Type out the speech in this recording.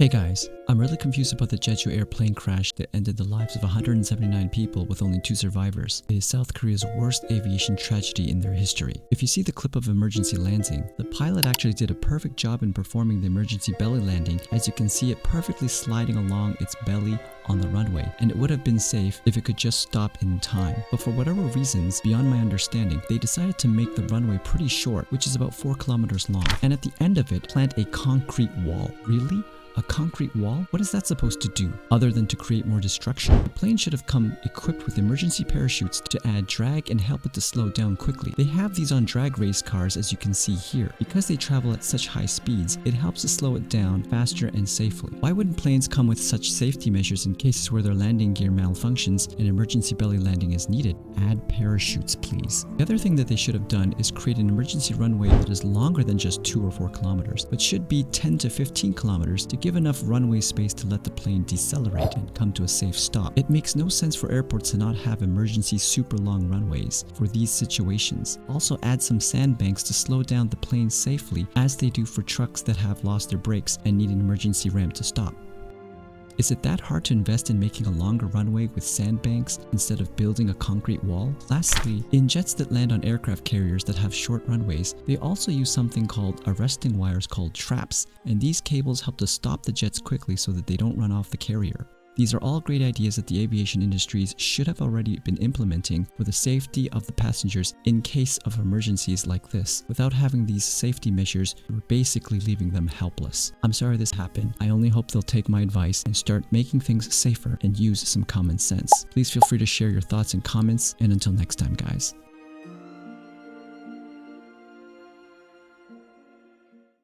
Hey guys, I'm really confused about the jejuair plane crash that ended the lives of 179 people with only 2 survivors. It is South Korea's worst aviation tragedy in their history. If you see the clip of emergency landing, the pilot actually did a perfect job in performing the emergency belly landing, as you can see it perfectly sliding along its belly on the runway, and it would have been safe if it could just stop in time. But for whatever reasons, beyond my understanding, they decided to make the runway pretty short, which is about 4 kilometers long, and at the end of it, plant a concrete wall. Really? A concrete wall? What is that supposed to do, other than to create more destruction? The plane should have come equipped with emergency parachutes to add drag and help it to slow down quickly. They have these on drag race cars, as you can see here. Because they travel at such high speeds, it helps to slow it down faster and safely. Why wouldn't planes come with such safety measures in cases where their landing gear malfunctions and emergency belly landing is needed? Add parachutes, please. The other thing that they should have done is create an emergency runway that is longer than just 2 or 4 kilometers, but should be 10 to 15 kilometers to give enough runway space to let the plane decelerate and come to a safe stop. It makes no sense for airports to not have emergency super long runways for these situations. Also add some sandbanks to slow down the plane safely, as they do for trucks that have lost their brakes and need an emergency ramp to stop. Is it that hard to invest in making a longer runway with sandbanks instead of building a concrete wall? Lastly, in jets that land on aircraft carriers that have short runways, they also use something called arresting wires called traps, and these cables help to stop the jets quickly so that they don't run off the carrier. These are all great ideas that the aviation industries should have already been implementing for the safety of the passengers in case of emergencies like this. Without having these safety measures, we're basically leaving them helpless. I'm sorry this happened. I only hope they'll take my advice and start making things safer and use some common sense. Please feel free to share your thoughts and comments, and until next time, guys.